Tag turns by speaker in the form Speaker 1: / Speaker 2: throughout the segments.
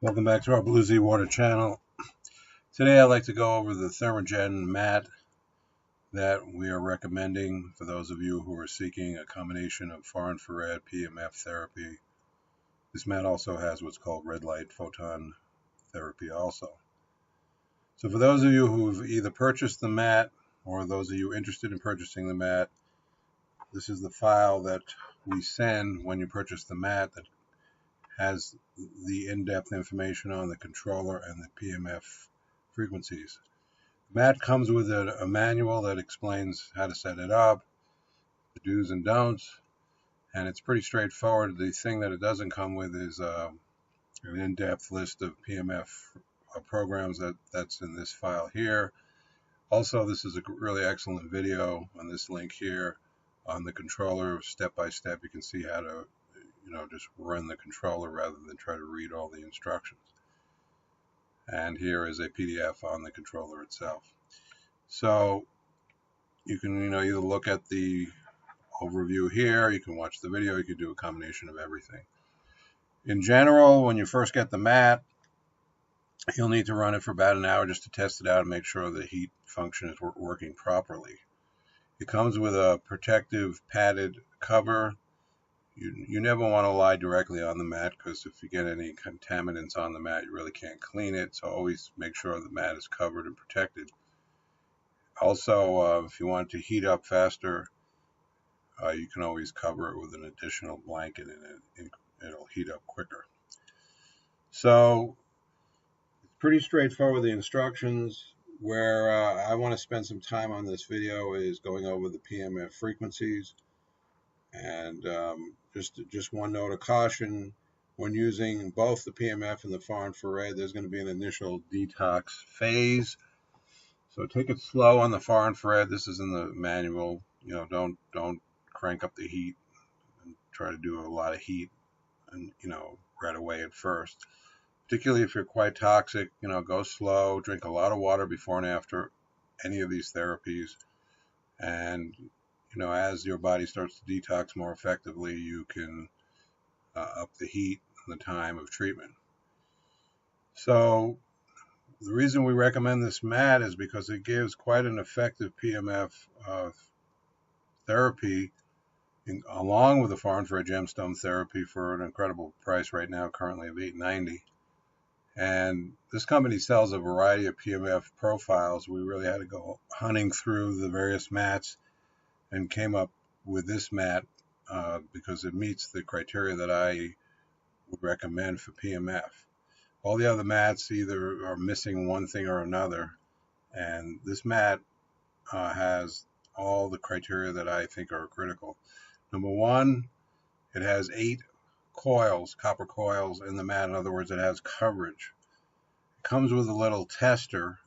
Speaker 1: Welcome back to our Blue Z Water channel. Today I'd like to go over the Thermogem mat that we are recommending for those of you who are seeking a combination of far infrared PMF therapy. This mat also has what's called red light photon therapy also. So for those of you who've either purchased the mat or those of you interested in purchasing the mat, this is the file that we send when you purchase the mat that has the in-depth information on the controller and the PMF frequencies. The mat comes with a manual that explains how to set it up, the do's and don'ts, and it's pretty straightforward. The thing that it doesn't come with is an in-depth list of PMF programs that's in this file here. Also, this is a really excellent video on this link here on the controller, step by step. You can see how to just run the controller rather than try to read all the instructions. And here is a PDF on the controller itself. So you can either look at the overview here, you can watch the video, you can do a combination of everything. In general, when you first get the mat, you'll need to run it for about an hour just to test it out and make sure the heat function is working properly. It comes with a protective padded cover. You never want to lie directly on the mat, because if you get any contaminants on the mat, you really can't clean it. So always make sure the mat is covered and protected. Also, if you want it to heat up faster, you can always cover it with an additional blanket and it'll heat up quicker. So it's pretty straightforward, the instructions. Where I want to spend some time on this video is going over the PMF frequencies. And just one note of caution, when using both the PMF and the far infrared, there's going to be an initial detox phase. So take it slow on the far infrared. This is in the manual. Don't crank up the heat and try to do a lot of heat and right away at first. Particularly if you're quite toxic, go slow, drink a lot of water before and after any of these therapies. And as your body starts to detox more effectively, you can up the heat and the time of treatment. So the reason we recommend this mat is because it gives quite an effective PMF therapy along with the far infrared gemstone therapy for an incredible price right now, currently of $890. And this company sells a variety of PMF profiles. We really had to go hunting through the various mats and came up with this mat because it meets the criteria that I would recommend for PMF. All the other mats either are missing one thing or another, and this mat has all the criteria that I think are critical. Number one, it has 8 coils, copper coils in the mat. In other words, it has coverage. It comes with a little tester,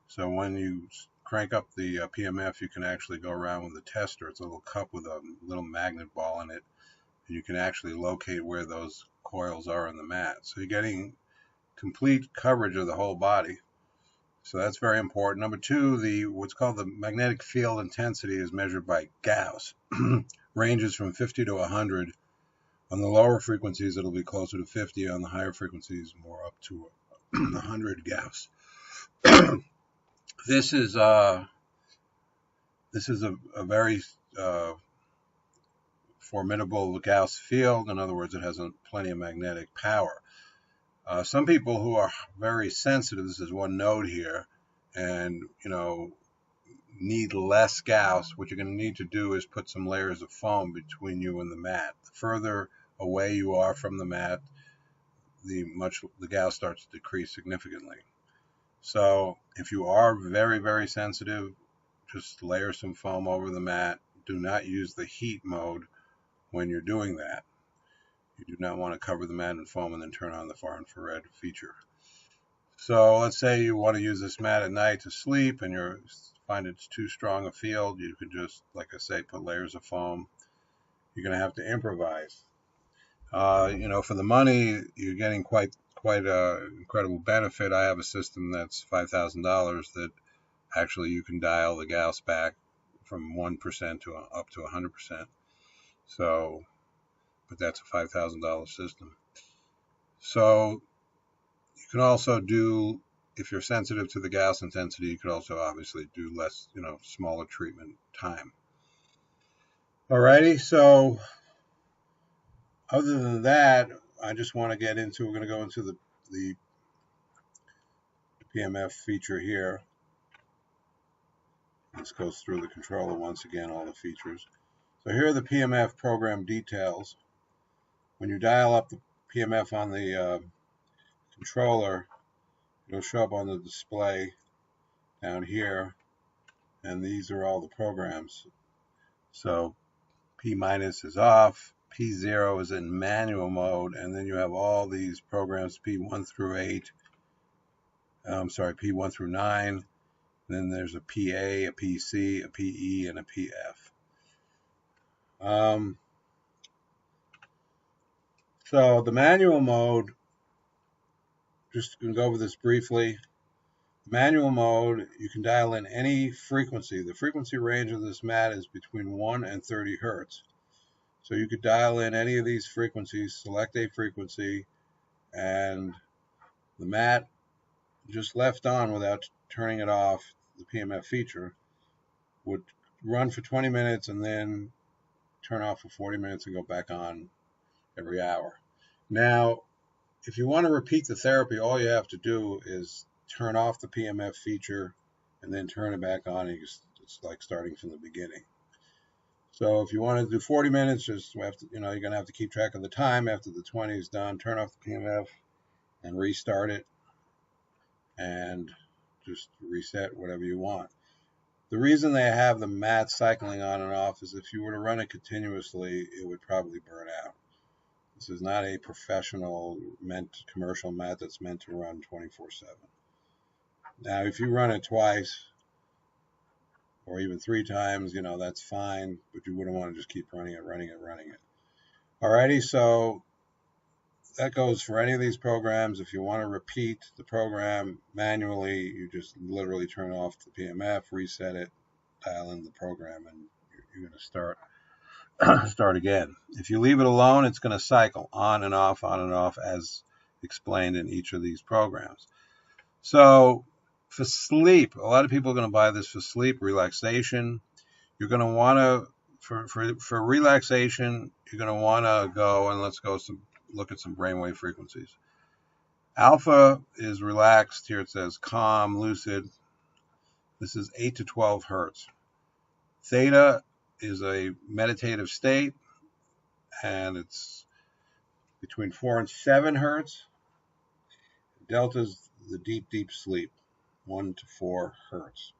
Speaker 1: so when you crank up the PMF, you can actually go around with the tester. It's a little cup with a little magnet ball in it, and you can actually locate where those coils are in the mat. So you're getting complete coverage of the whole body. So that's very important. Number two, what's called the magnetic field intensity is measured by Gauss. Ranges from 50 to 100. On the lower frequencies, it'll be closer to 50. On the higher frequencies, more up to 100 Gauss. This is a very formidable Gauss field. In other words, it has plenty of magnetic power. Some people who are very sensitive, this is one node here, and need less Gauss, what you're going to need to do is put some layers of foam between you and the mat. The further away you are from the mat, the Gauss starts to decrease significantly. So if you are very, very sensitive, just layer some foam over the mat. Do not use the heat mode when you're doing that. You do not want to cover the mat in foam and then turn on the far infrared feature. So let's say you want to use this mat at night to sleep and you find it's too strong a field. You could just, like I say, put layers of foam. You're going to have to improvise. For the money, you're getting quite an incredible benefit. I have a system that's $5,000 that actually you can dial the Gauss back from 1% to up to 100%. So, but that's a $5,000 system. So You can also do, if you're sensitive to the Gauss intensity, you could also obviously do less, smaller treatment time. Alrighty, so other than that, I just want to get into, we're going to go into the PMF feature here. This goes through the controller once again, all the features. So here are the PMF Program Details. When you dial up the PMF on the controller, it'll show up on the display down here, and these are all the programs. So P- is off, P0 is in manual mode, and then you have all these programs, P1 through 8, P1 through 9, then there's a PA, a PC, a PE, and a PF. So the manual mode, just going to go over this briefly. Manual mode, you can dial in any frequency. The frequency range of this mat is between 1 and 30 hertz. So you could dial in any of these frequencies, select a frequency, and the mat just left on without turning it off, the PMF feature, would run for 20 minutes and then turn off for 40 minutes and go back on every hour. Now, if you want to repeat the therapy, all you have to do is turn off the PMF feature and then turn it back on. It's like starting from the beginning. So if you want to do 40 minutes, just have to, you're going to have to keep track of the time. After the 20 is done, turn off the PMF and restart it, and just reset whatever you want. The reason they have the mat cycling on and off is if you were to run it continuously, it would probably burn out. This is not a professional commercial mat that's meant to run 24/7. Now, if you run it twice or even 3 times, that's fine, but you wouldn't want to just keep running it. Alrighty, so that goes for any of these programs. If you want to repeat the program manually, you just literally turn off the PMF, reset it, dial in the program, and you're going to start again. If you leave it alone, it's going to cycle on and off as explained in each of these programs. So for sleep, a lot of people are going to buy this for sleep, relaxation. You're going to want to, for relaxation, you're going to want to go, and let's go look at some brainwave frequencies. Alpha is relaxed. Here it says calm, lucid. This is 8 to 12 hertz. Theta is a meditative state, and it's between 4 and 7 hertz. Delta is the deep, deep sleep, 1 to 4 hertz.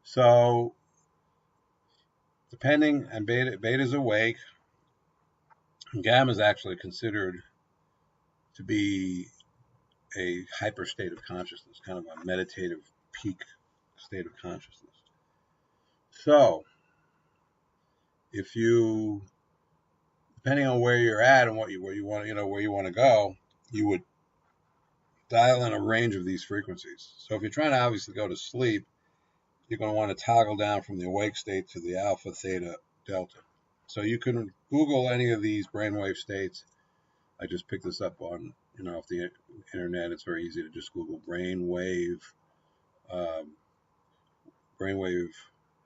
Speaker 1: So depending, and beta is awake. Gamma is actually considered to be a hyper state of consciousness, kind of a meditative peak state of consciousness. So if you, depending on where you're at and where you want to go, you would dial in a range of these frequencies. So if you're trying to obviously go to sleep, you're going to want to toggle down from the awake state to the alpha, theta, delta. So you can Google any of these brainwave states. I just picked this up on, off the internet. It's very easy to just Google brainwave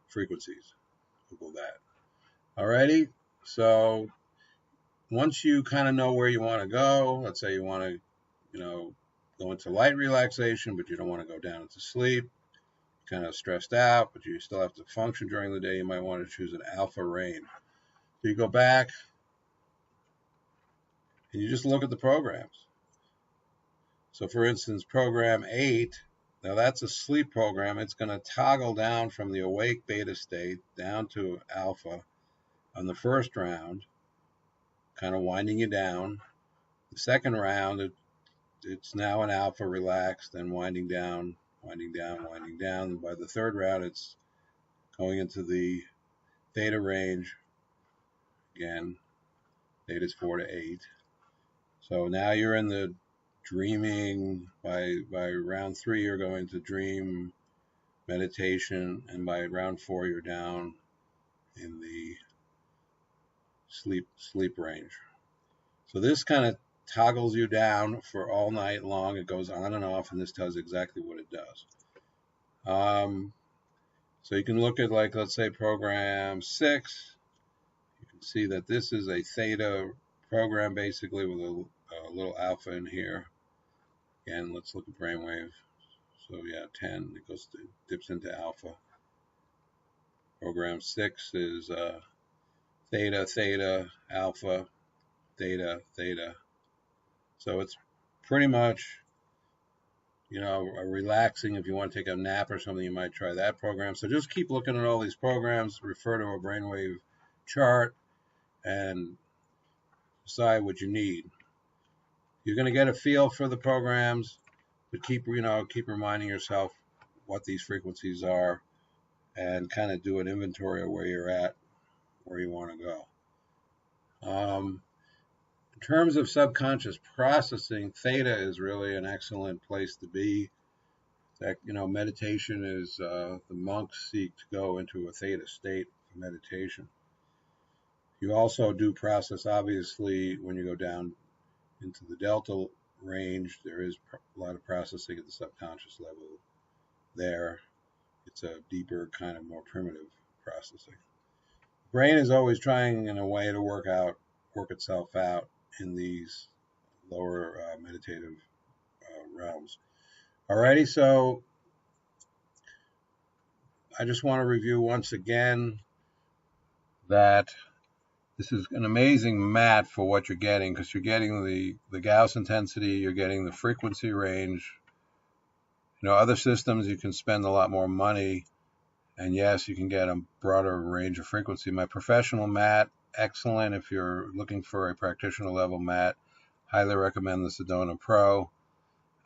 Speaker 1: frequencies. Google that. Alrighty. So once you kind of know where you want to go, let's say you want to, go into light relaxation, but you don't want to go down into sleep, kind of stressed out, but you still have to function during the day, you might want to choose an alpha range. So you go back and you just look at the programs. So for instance, program 8, now that's a sleep program. It's going to toggle down from the awake beta state down to alpha on the first round, kind of winding you down. The second round, it's now an alpha relaxed and winding down. By the third round, it's going into the theta range. Again, theta is 4 to 8. So now you're in the dreaming. By round 3, you're going to dream meditation, and by round 4, you're down in the sleep range. So this kind of toggles you down for all night long. It goes on and off, and this does exactly what it does. So you can look at, like, let's say program 6. You can see that this is a theta program, basically, with a little alpha in here. Again, let's look at brainwave. So yeah, 10, it goes to, dips into alpha. Program 6 is theta, theta, alpha, theta, theta. So it's pretty much, you know, relaxing. If you want to take a nap or something, you might try that program. So just keep looking at all these programs, refer to a brainwave chart, and decide what you need. You're going to get a feel for the programs, but keep reminding yourself what these frequencies are, and kind of do an inventory of where you're at, where you want to go. In terms of subconscious processing, theta is really an excellent place to be. That, you know, meditation is, the monks seek to go into a theta state of meditation. You also do process, obviously, when you go down into the delta range, there is a lot of processing at the subconscious level there. It's a deeper, kind of more primitive processing. The brain is always trying, in a way, to work itself out in these lower meditative realms. Alrighty, so I just want to review once again that this is an amazing mat for what you're getting, because you're getting the Gauss intensity, you're getting the frequency range. You know, other systems you can spend a lot more money, and yes, you can get a broader range of frequency. My professional mat, excellent if you're looking for a practitioner level mat. Highly recommend the Sedona Pro.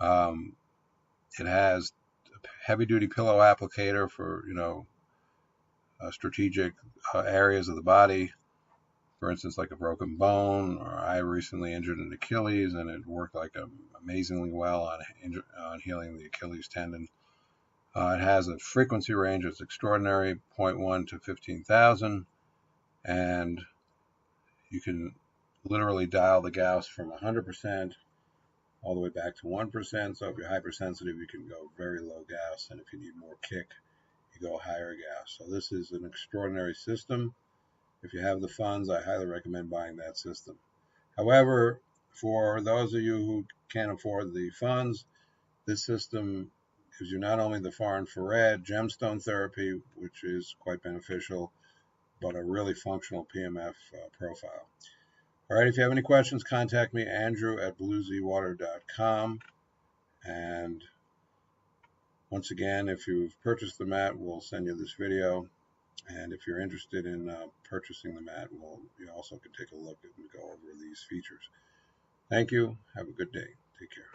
Speaker 1: It has a heavy duty pillow applicator for, you know, strategic areas of the body. For instance, like a broken bone, or I recently injured an Achilles, and it worked like amazingly well on healing the Achilles tendon. It has a frequency range that's extraordinary, 0.1 to 15,000, and you can literally dial the Gauss from 100% all the way back to 1%. So if you're hypersensitive, you can go very low Gauss, and if you need more kick, you go higher Gauss. So this is an extraordinary system. If you have the funds, I highly recommend buying that system. However, for those of you who can't afford the funds, this system gives you not only the far infrared gemstone therapy, which is quite beneficial, but a really functional PMF profile. All right, if you have any questions, contact me, andrew@blueseawater.com. And once again, if you've purchased the mat, we'll send you this video. And if you're interested in purchasing the mat, you also can take a look and go over these features. Thank you. Have a good day. Take care.